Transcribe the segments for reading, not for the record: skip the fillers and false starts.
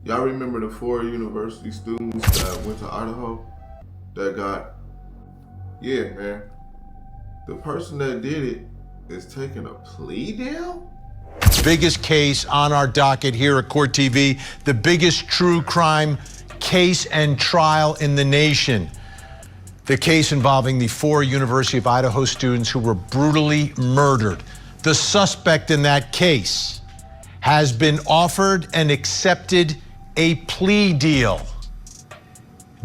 Y'all remember the 4 university students that went to Idaho that got, yeah, man. The person that did it is taking a plea deal? Biggest case on our docket here at Court TV, the biggest true crime case and trial in the nation. The case involving the 4 University of Idaho students who were brutally murdered. The suspect in that case has been offered and accepted a plea deal.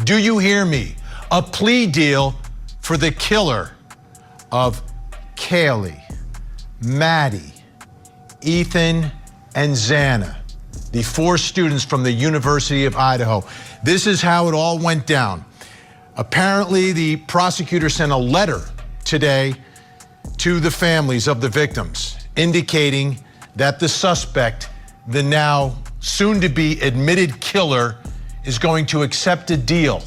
Do you hear me? A plea deal for the killer of Kaylee, Maddie, Ethan, and Xana, the 4 students from the University of Idaho. This is how it all went down. Apparently, the prosecutor sent a letter today to the families of the victims, indicating that the suspect, the now soon-to-be admitted killer, is going to accept a deal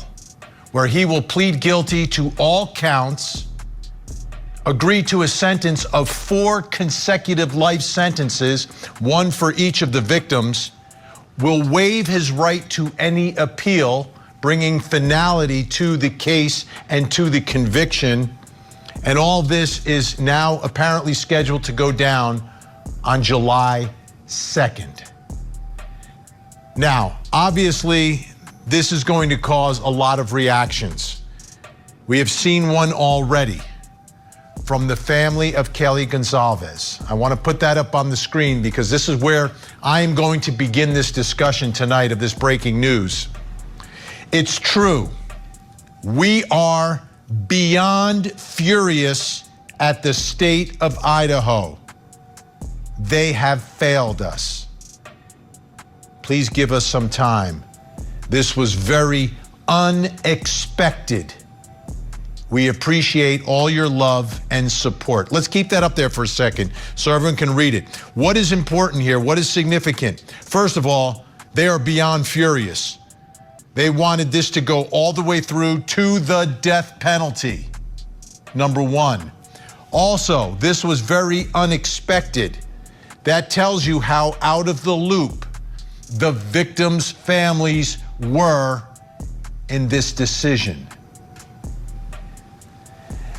where he will plead guilty to all counts, agree to a sentence of 4 consecutive life sentences, 1 for each of the victims, will waive his right to any appeal, bringing finality to the case and to the conviction. And all this is now apparently scheduled to go down on July 2nd. Now, obviously, this is going to cause a lot of reactions. We have seen one already from the family of Kelly Gonzalez. I want to put that up on the screen because this is where I am going to begin this discussion tonight of this breaking news. It's true. We are beyond furious at the state of Idaho. They have failed us. Please give us some time. This was very unexpected. We appreciate all your love and support. Let's keep that up there for a second so everyone can read it. What is important here? What is significant? First of all, they are beyond furious. They wanted this to go all the way through to the death penalty, number 1. Also, this was very unexpected. That tells you how out of the loop the victims' families were in this decision.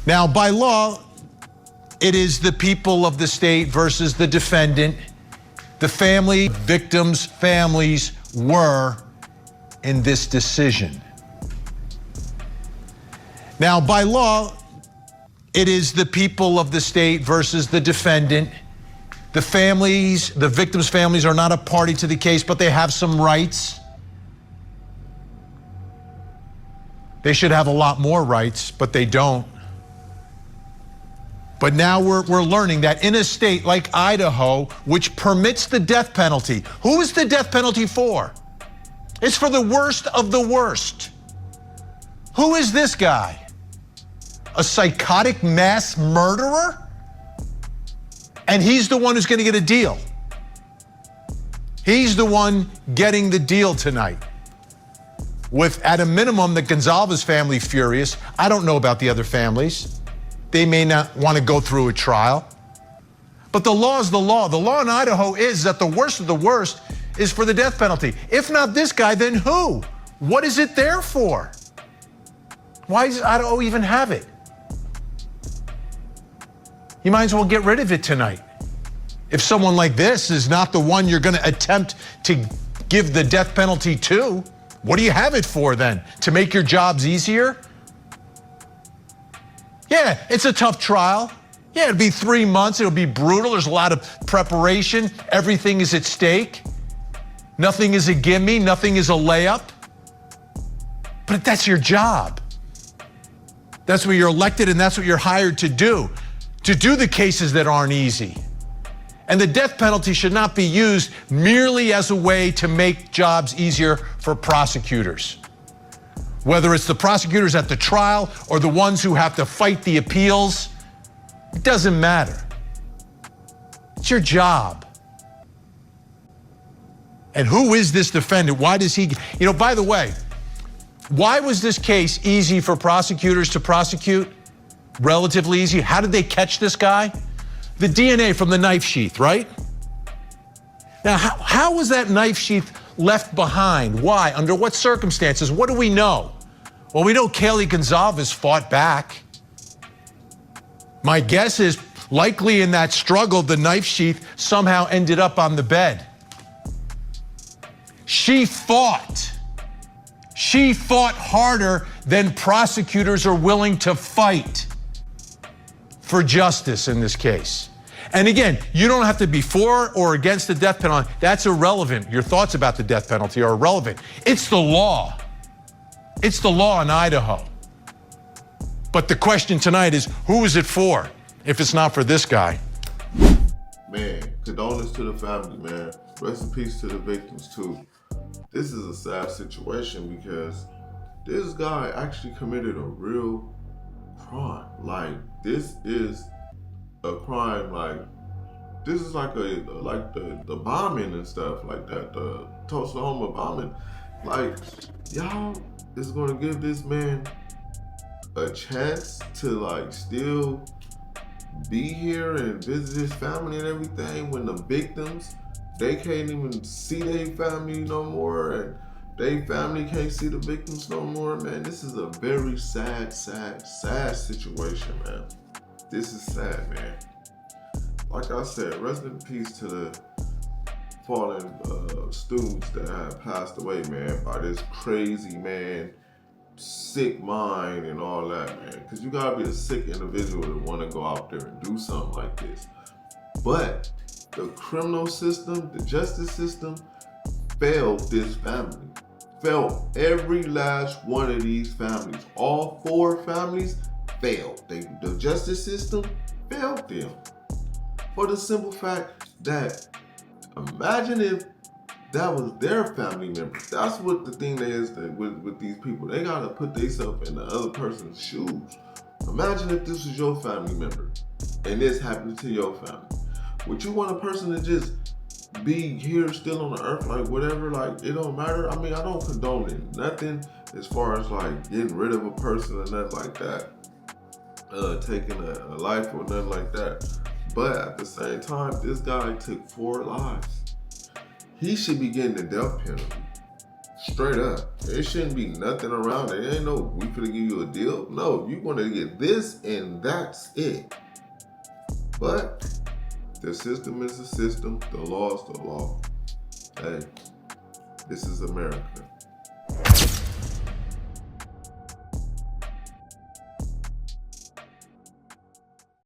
Now, by law, it is the people of the state versus the defendant. The victims' families were in this decision. Now, by law, it is the people of the state versus the defendant. The victims' families are not a party to the case, but they have some rights. They should have a lot more rights, but they don't. But now we're learning that in a state like Idaho, which permits the death penalty, who is the death penalty for? It's for the worst of the worst. Who is this guy? A psychotic mass murderer? And he's the one who's going to get a deal. He's the one getting the deal tonight. With, at a minimum, the Gonzalez family furious. I don't know about the other families. They may not want to go through a trial. But the law is the law. The law in Idaho is that the worst of the worst is for the death penalty. If not this guy, then who? What is it there for? Why does Idaho even have it? You might as well get rid of it tonight. If someone like this is not the one you're going to attempt to give the death penalty to, what do you have it for then? To make your jobs easier? Yeah, it's a tough trial. Yeah, it'll be 3 months. It'll be brutal. There's a lot of preparation. Everything is at stake. Nothing is a gimme. Nothing is a layup. But that's your job. That's what you're elected and that's what you're hired to do the cases that aren't easy. And the death penalty should not be used merely as a way to make jobs easier for prosecutors. Whether it's the prosecutors at the trial or the ones who have to fight the appeals, it doesn't matter. It's your job. And who is this defendant? Why does he, by the way, why was this case easy for prosecutors to prosecute? Relatively easy. How did they catch this guy? The DNA from the knife sheath, right? Now, how was that knife sheath left behind. Why? Under what circumstances? What do we know? Well, we know Kaylee Gonzalez fought back. My guess is likely in that struggle, the knife sheath somehow ended up on the bed. She fought. She fought harder than prosecutors are willing to fight for justice in this case. And again, you don't have to be for or against the death penalty. That's irrelevant. Your thoughts about the death penalty are irrelevant. It's the law. It's the law in Idaho. But the question tonight is, who is it for, if it's not for this guy? Man, condolences to the family, man. Rest in peace to the victims, too. This is a sad situation because this guy actually committed a real crime. Like, this is a crime, like, this is like the bombing and stuff like that, the Oklahoma bombing. Like, y'all is gonna give this man a chance to like still be here and visit his family and everything when the victims, they can't even see their family no more and their family can't see the victims no more, man. This is a very sad situation, man. This is sad, man. Like I said, rest in peace to the fallen students that have passed away, man, by this crazy man, sick mind and all that, man. Because you gotta be a sick individual to want to go out there and do something like this. But the criminal system, the justice system, failed this family. Failed every last one of these families. All 4 families failed. The justice system failed them. For the simple fact that, imagine if that was their family member. That's what the thing is with these people. They gotta put themselves in the other person's shoes. Imagine if this was your family member and this happened to your family. Would you want a person to just be here still on the earth, like whatever, like it don't matter? I mean, I don't condone it. Nothing as far as like getting rid of a person or nothing like that. Taking a life or nothing like that. But at the same time, this guy took 4 lives. He should be getting the death penalty. Straight up. There shouldn't be nothing around it. There ain't no, we finna give you a deal. No, you're gonna get this and that's it. But the system is the system. The law is the law. Hey, this is America.